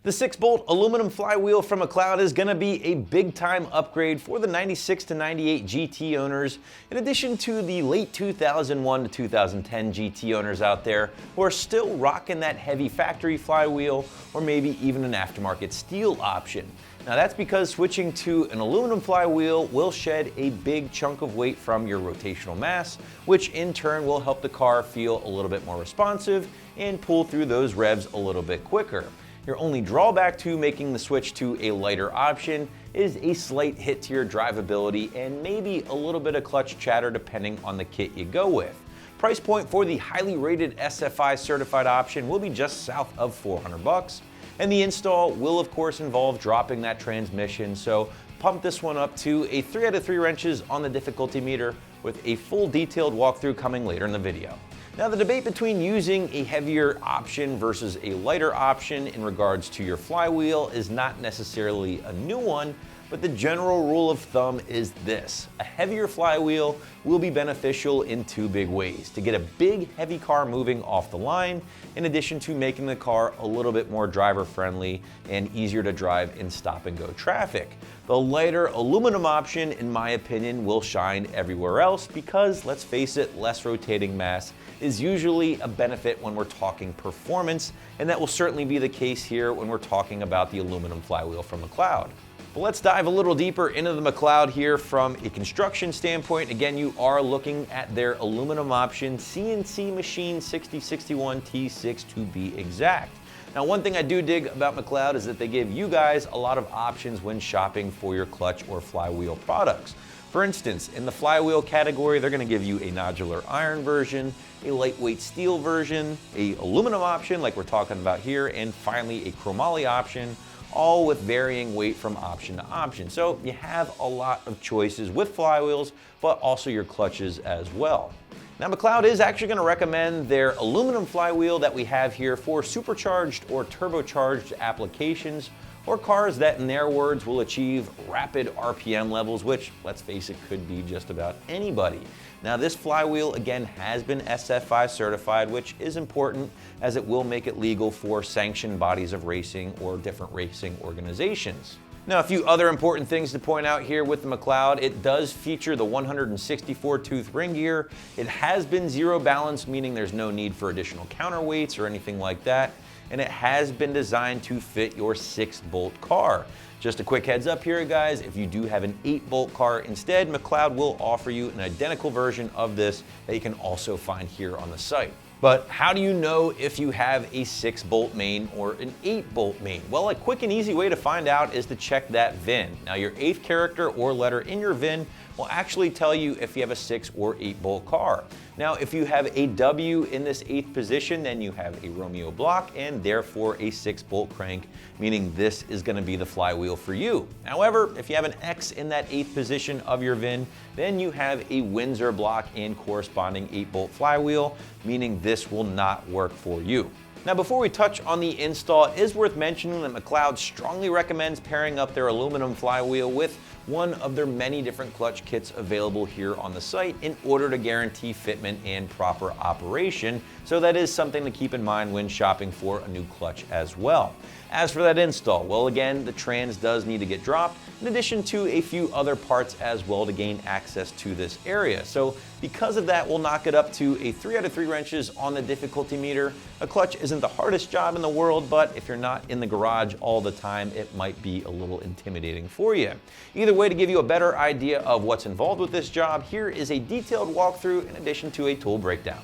The 6-bolt aluminum flywheel from McLeod is going to be a big-time upgrade for the 96 to 98 GT owners, in addition to the late 2001 to 2010 GT owners out there who are still rocking that heavy factory flywheel or maybe even an aftermarket steel option. Now that's because switching to an aluminum flywheel will shed a big chunk of weight from your rotational mass, which in turn will help the car feel a little bit more responsive and pull through those revs a little bit quicker. Your only drawback to making the switch to a lighter option is a slight hit to your drivability and maybe a little bit of clutch chatter depending on the kit you go with. Price point for the highly rated SFI certified option will be just south of $400, and the install will of course involve dropping that transmission, so pump this one up to a 3 out of 3 wrenches on the difficulty meter, with a full detailed walkthrough coming later in the video. Now the debate between using a heavier option versus a lighter option in regards to your flywheel is not necessarily a new one, but the general rule of thumb is this: a heavier flywheel will be beneficial in 2 big ways: to get a big heavy car moving off the line, in addition to making the car a little bit more driver friendly and easier to drive in stop and go traffic. The lighter aluminum option, in my opinion, will shine everywhere else because, let's face it, less rotating mass is usually a benefit when we're talking performance, and that will certainly be the case here when we're talking about the aluminum flywheel from McLeod. But let's dive a little deeper into the McLeod here from a construction standpoint. Again, you are looking at their aluminum option CNC machine 6061 T6 to be exact. Now, one thing I do dig about McLeod is that they give you guys a lot of options when shopping for your clutch or flywheel products. For instance, in the flywheel category, they're going to give you a nodular iron version, a lightweight steel version, a aluminum option like we're talking about here, and finally a chromoly option, all with varying weight from option to option. So you have a lot of choices with flywheels, but also your clutches as well. Now McLeod is actually going to recommend their aluminum flywheel that we have here for supercharged or turbocharged applications, or cars that, in their words, will achieve rapid RPM levels, which, let's face it, could be just about anybody. Now this flywheel, again, has been SFI certified, which is important as it will make it legal for sanctioned bodies of racing or different racing organizations. Now, a few other important things to point out here with the McLeod: it does feature the 164 tooth ring gear. It has been zero balance, meaning there's no need for additional counterweights or anything like that. And it has been designed to fit your 6-bolt car. Just a quick heads up here, guys, if you do have an 8-bolt car instead, McLeod will offer you an identical version of this that you can also find here on the site. But how do you know if you have a 6-bolt main or an 8-bolt main? Well, a quick and easy way to find out is to check that VIN. Now, your 8th character or letter in your VIN will actually tell you if you have a 6 or 8-bolt car. Now, if you have a W in this 8th position, then you have a Romeo block and therefore a 6-bolt crank, meaning this is going to be the flywheel for you. However, if you have an X in that 8th position of your VIN, then you have a Windsor block and corresponding 8-bolt flywheel, meaning this will not work for you. Now, before we touch on the install, it is worth mentioning that McLeod strongly recommends pairing up their aluminum flywheel with one of their many different clutch kits available here on the site in order to guarantee fitment and proper operation. So that is something to keep in mind when shopping for a new clutch as well. As for that install, well, again, the trans does need to get dropped, in addition to a few other parts as well to gain access to this area. So because of that, we'll knock it up to a 3 out of 3 wrenches on the difficulty meter. A clutch isn't the hardest job in the world, but if you're not in the garage all the time, it might be a little intimidating for you. Either way, to give you a better idea of what's involved with this job, here is a detailed walkthrough in addition to a tool breakdown.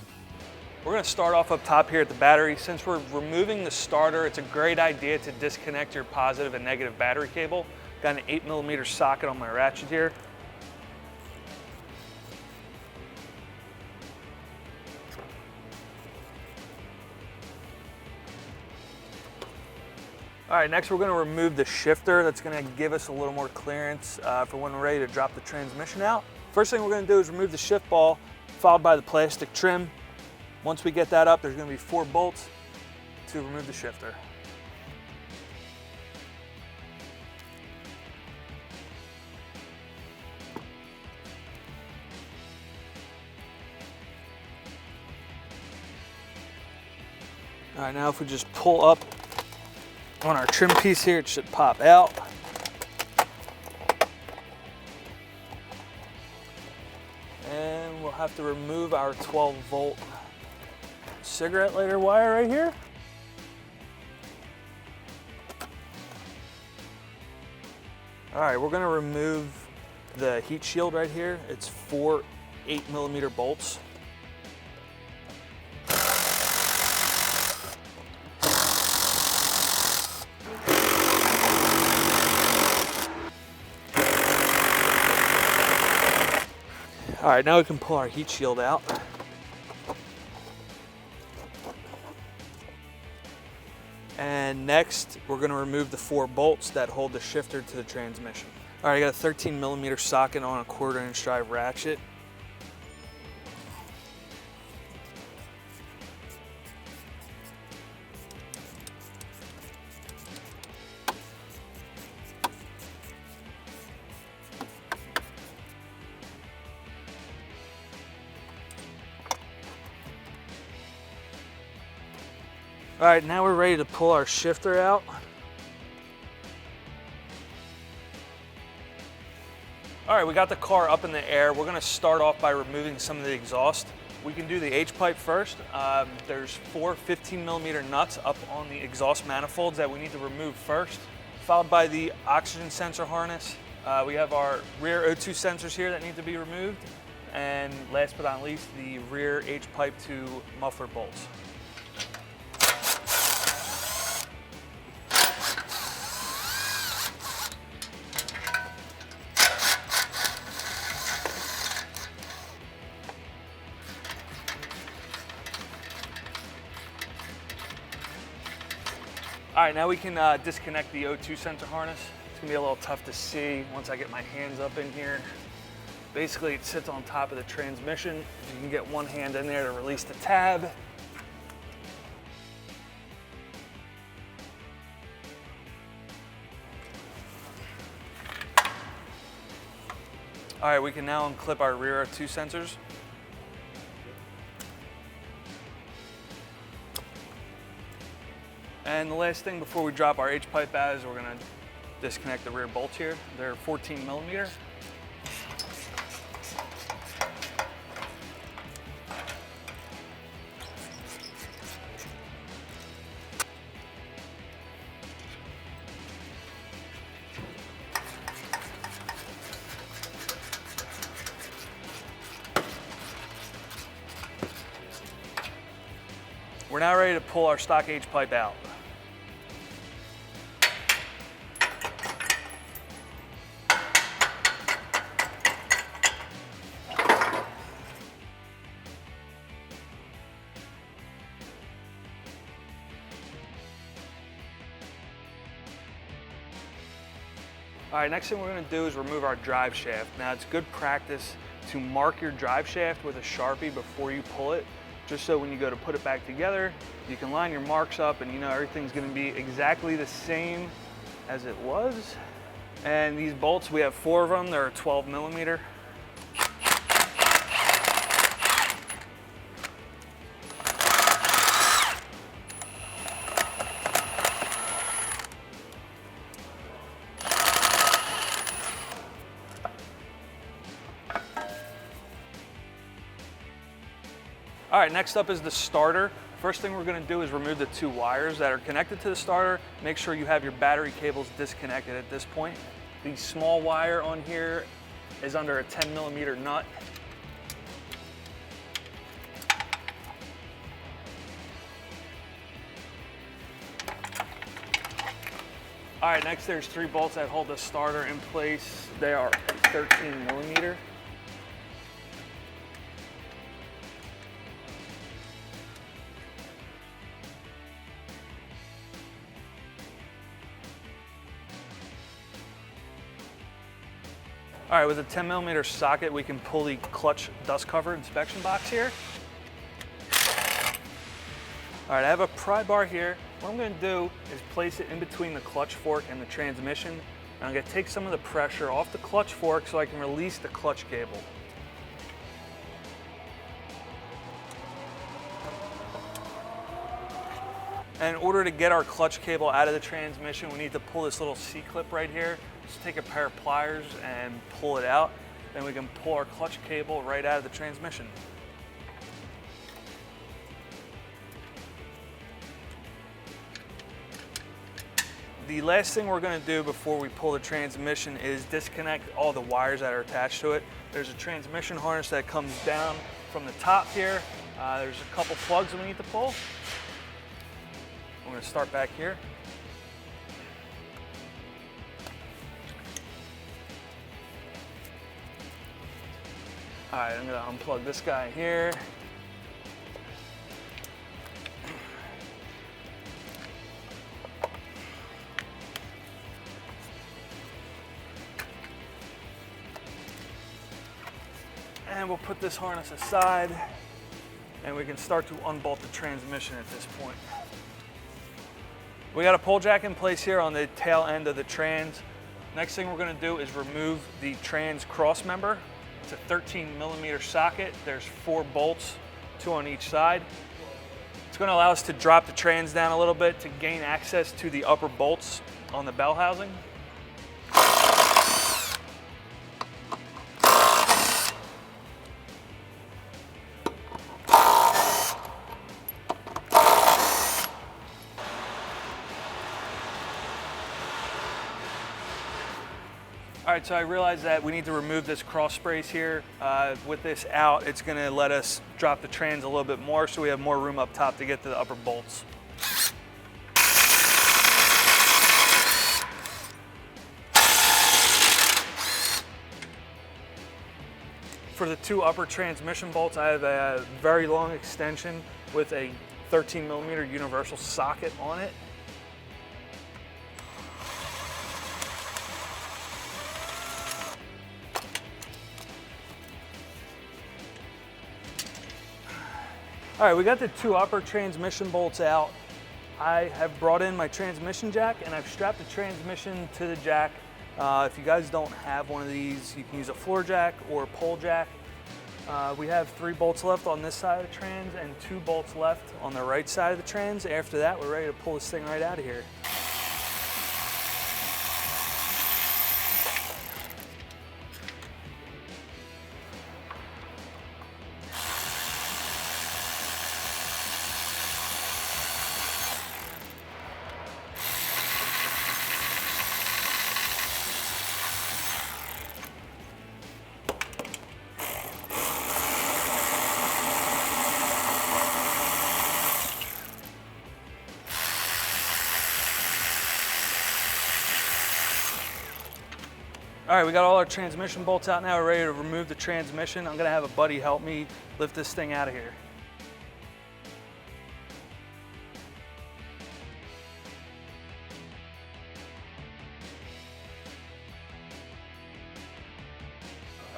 We're going to start off up top here at the battery. Since we're removing the starter, it's a great idea to disconnect your positive and negative battery cable. Got an 8mm socket on my ratchet here. All right, next we're going to remove the shifter. That's going to give us a little more clearance for when we're ready to drop the transmission out. First thing we're going to do is remove the shift ball, followed by the plastic trim. Once we get that up, there's going to be 4 bolts to remove the shifter. All right, now if we just pull up On our trim piece here, it should pop out. And we'll have to remove our 12-volt cigarette lighter wire right here. All right, we're gonna remove the heat shield right here. It's 4 8mm bolts. All right, now we can pull our heat shield out. And next, we're gonna remove the 4 bolts that hold the shifter to the transmission. All right, I got a 13mm socket on a 1/4" drive ratchet. All right, now we're ready to pull our shifter out. All right, we got the car up in the air. We're gonna start off by removing some of the exhaust. We can do the H-pipe first. There's 4 15mm nuts up on the exhaust manifolds that we need to remove first, followed by the oxygen sensor harness. We have our rear O2 sensors here that need to be removed. And last but not least, the rear H-pipe to muffler bolts. All right, now we can disconnect the O2 sensor harness. It's gonna be a little tough to see once I get my hands up in here. Basically, it sits on top of the transmission. You can get one hand in there to release the tab. All right, we can now unclip our rear O2 sensors. And the last thing before we drop our H-pipe out is we're gonna disconnect the rear bolts here. They're 14mm. We're now ready to pull our stock H-pipe out. All right, next thing we're gonna do is remove our drive shaft. Now, it's good practice to mark your drive shaft with a Sharpie before you pull it, just so when you go to put it back together, you can line your marks up and you know everything's gonna be exactly the same as it was. And these bolts, we have 4 of them. They're 12mm. All right, next up is the starter. First thing we're gonna do is remove the 2 wires that are connected to the starter. Make sure you have your battery cables disconnected at this point. The small wire on here is under a 10mm nut. All right, next there's 3 bolts that hold the starter in place. They are 13mm. All right, with a 10mm socket, we can pull the clutch dust cover inspection box here. All right, I have a pry bar here. What I'm gonna do is place it in between the clutch fork and the transmission. And I'm gonna take some of the pressure off the clutch fork so I can release the clutch cable. And in order to get our clutch cable out of the transmission, we need to pull this little C-clip right here. Just take a pair of pliers and pull it out. Then we can pull our clutch cable right out of the transmission. The last thing we're going to do before we pull the transmission is disconnect all the wires that are attached to it. There's a transmission harness that comes down from the top here. There's a couple plugs we need to pull. I'm going to start back here. All right, I'm going to unplug this guy here. And we'll put this harness aside and we can start to unbolt the transmission at this point. We got a pull jack in place here on the tail end of the trans. Next thing we're going to do is remove the trans cross member. It's a 13mm socket. There's 4 bolts, 2 on each side. It's going to allow us to drop the trans down a little bit to gain access to the upper bolts on the bell housing. All right, so I realized that we need to remove this cross brace here. With this out, it's gonna let us drop the trans a little bit more so we have more room up top to get to the upper bolts. For the 2 upper transmission bolts, I have a very long extension with a 13mm universal socket on it. All right, we got the 2 upper transmission bolts out. I have brought in my transmission jack and I've strapped the transmission to the jack. If you guys don't have one of these, you can use a floor jack or a pole jack. We have 3 bolts left on this side of the trans and 2 bolts left on the right side of the trans. After that, we're ready to pull this thing right out of here. All right, we got all our transmission bolts out now. We're ready to remove the transmission. I'm gonna have a buddy help me lift this thing out of here.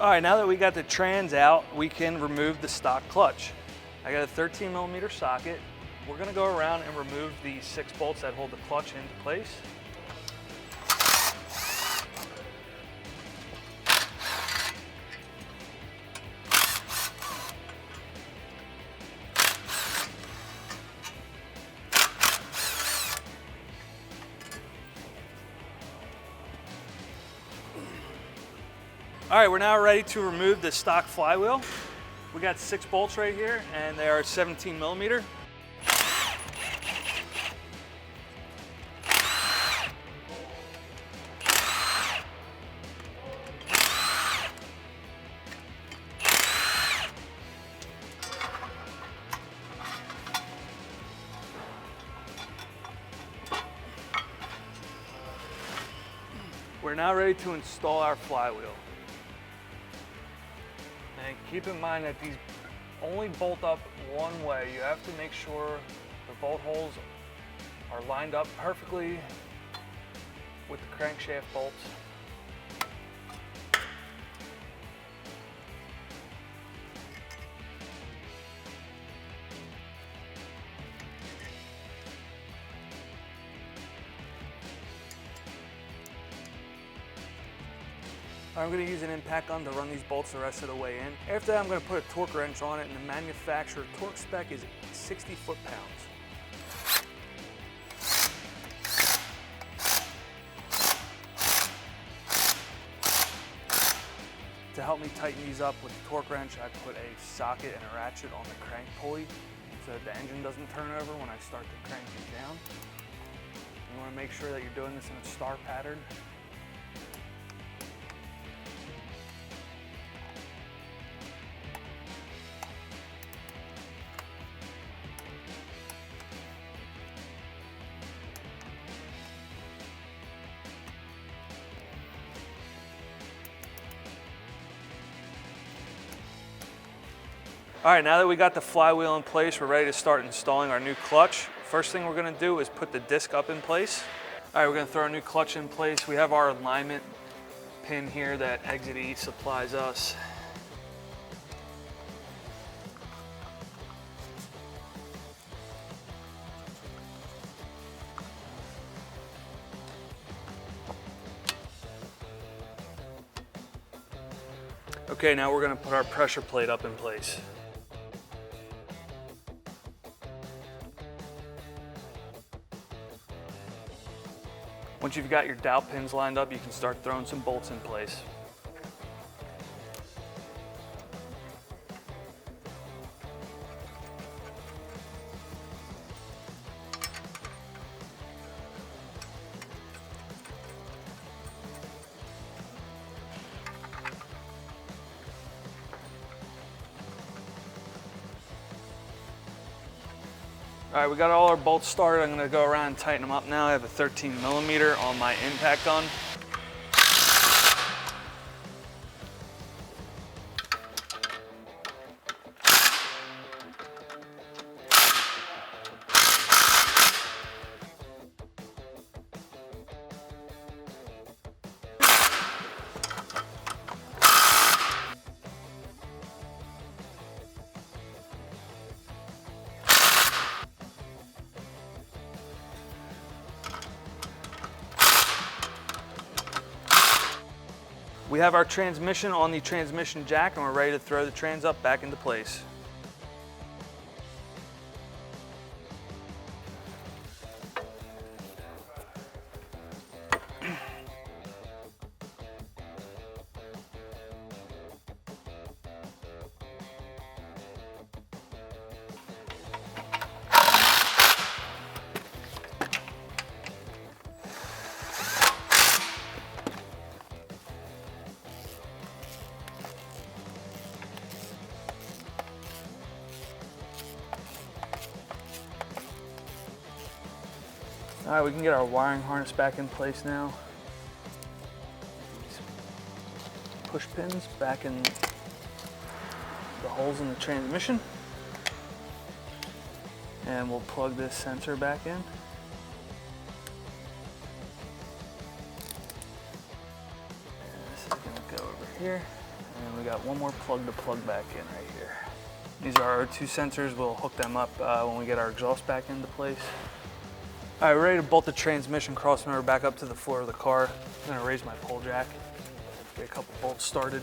All right, now that we got the trans out, we can remove the stock clutch. I got a 13mm socket. We're gonna go around and remove the 6 bolts that hold the clutch into place. All right, we're now ready to remove the stock flywheel. We got 6 bolts right here and they are 17mm. We're now ready to install our flywheel. And keep in mind that these only bolt up one way. You have to make sure the bolt holes are lined up perfectly with the crankshaft bolts. I'm going to use an impact gun to run these bolts the rest of the way in. After that, I'm going to put a torque wrench on it, and the manufacturer torque spec is 60 foot-pounds. To help me tighten these up with the torque wrench, I put a socket and a ratchet on the crank pulley so that the engine doesn't turn over when I start to crank it down. You want to make sure that you're doing this in a star pattern. All right, now that we got the flywheel in place, we're ready to start installing our new clutch. First thing we're gonna do is put the disc up in place. All right, we're gonna throw our new clutch in place. We have our alignment pin here that Exit E supplies us. Okay, now we're gonna put our pressure plate up in place. Once you've got your dowel pins lined up, you can start throwing some bolts in place. All right, we got all our bolts started. I'm gonna go around and tighten them up now. I have a 13mm on my impact gun. We have our transmission on the transmission jack and we're ready to throw the trans up back into place. All right, we can get our wiring harness back in place now. Push pins back in the holes in the transmission. And we'll plug this sensor back in. And this is gonna go over here. And we got one more plug to plug back in right here. These are our two sensors. We'll hook them up when we get our exhaust back into place. All right, we're ready to bolt the transmission crossmember back up to the floor of the car. I'm gonna raise my pole jack, get a couple bolts started.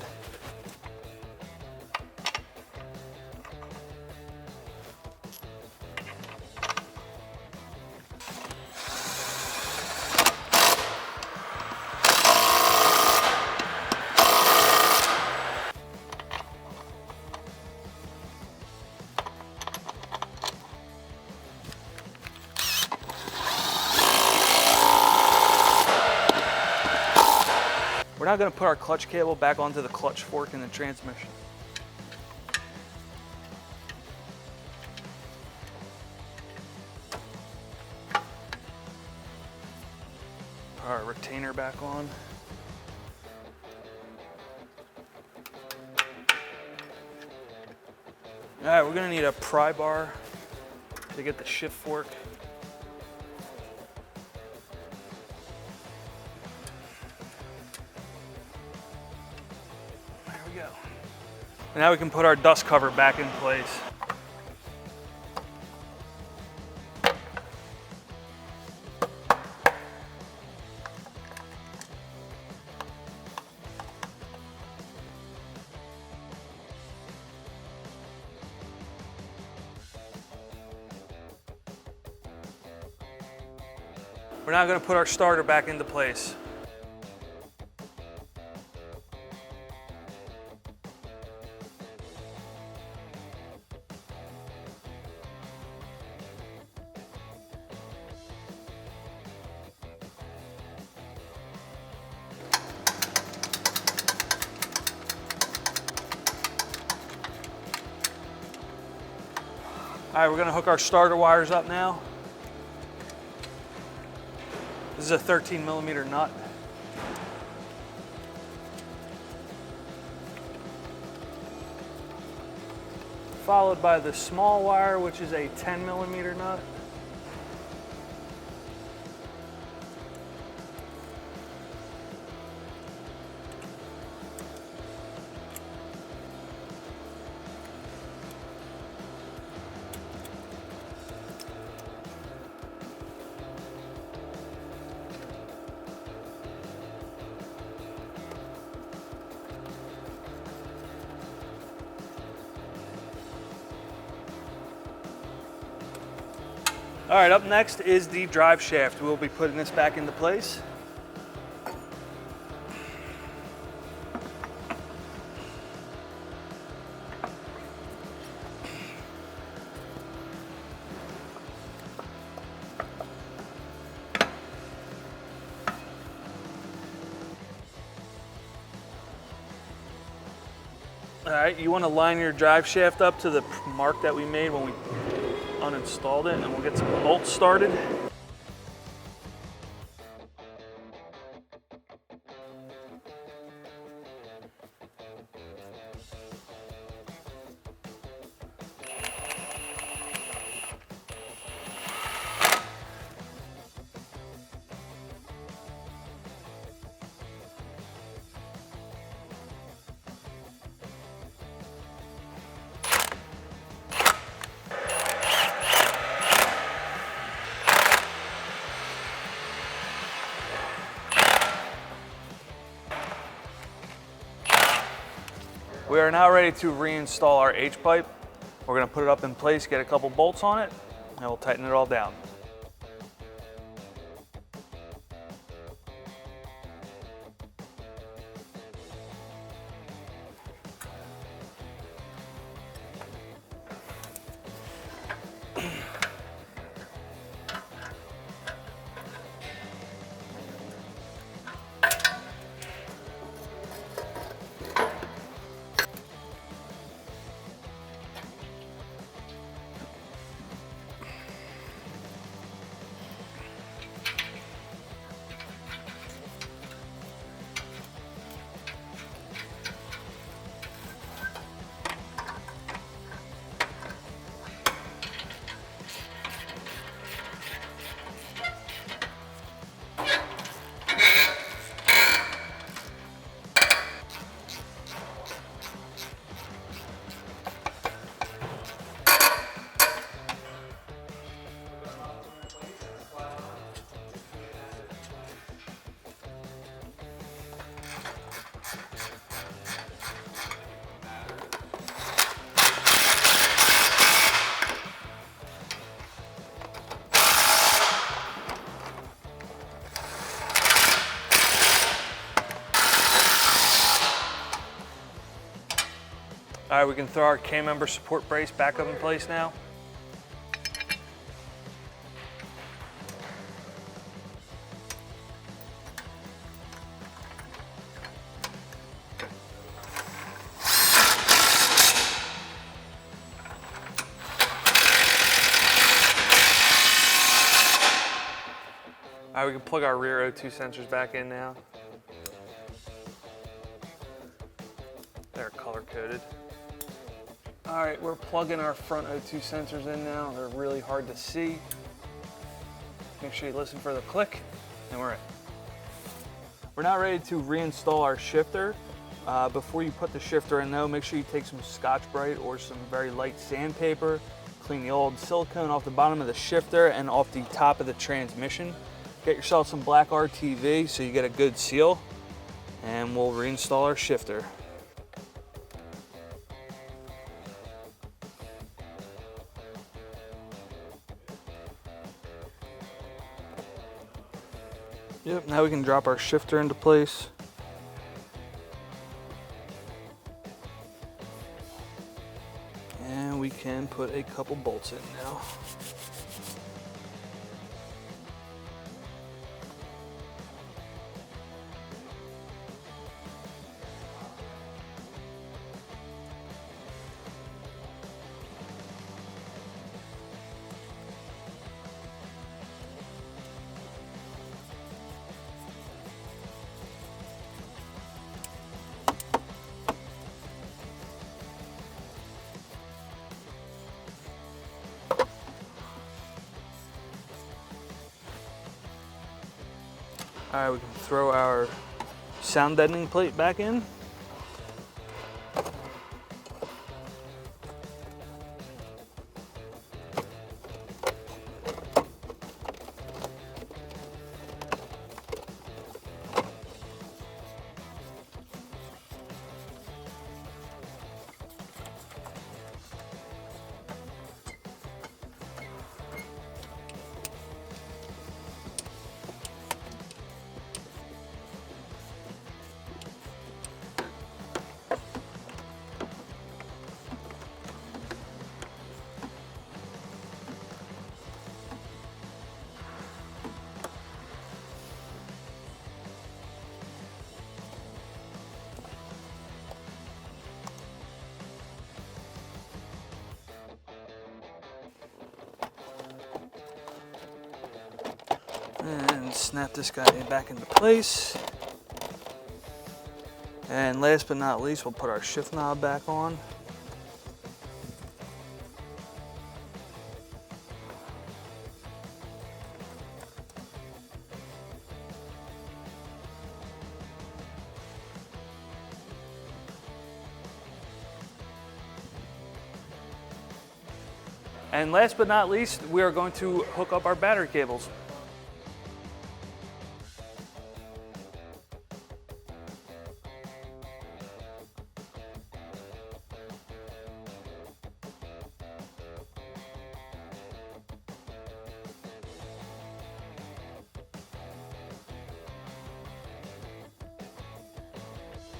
We're now going to put our clutch cable back onto the clutch fork in the transmission. Put our retainer back on. All right, we're going to need a pry bar to get the shift fork. And now we can put our dust cover back in place. We're now going to put our starter back into place. All right, we're gonna hook our starter wires up now. This is a 13mm nut. Followed by the small wire, which is a 10mm nut. All right, up next is the drive shaft. We'll be putting this back into place. All right, you want to line your drive shaft up to the mark that we made when we uninstalled it, and we'll get some bolts started. We are now ready to reinstall our H-pipe. We're going to put it up in place, get a couple bolts on it, and we'll tighten it all down. All right, we can throw our K-member support brace back up in place now. All right, we can plug our rear O2 sensors back in now. They're color coded. All right, we're plugging our front O2 sensors in now. They're really hard to see. Make sure you listen for the click, and we're in. We're now ready to reinstall our shifter. Before you put the shifter in though, make sure you take some Scotch-Brite or some very light sandpaper, clean the old silicone off the bottom of the shifter and off the top of the transmission. Get yourself some black RTV so you get a good seal, and we'll reinstall our shifter. Yep, now we can drop our shifter into place. And we can put a couple bolts in now. All right, we can throw our sound deadening plate back in. And snap this guy back into place. And last but not least, we'll put our shift knob back on. And last but not least, we are going to hook up our battery cables.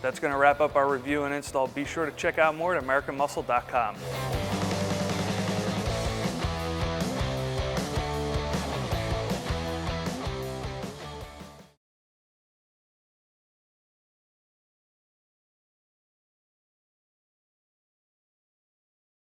That's going to wrap up our review and install. Be sure to check out more at AmericanMuscle.com.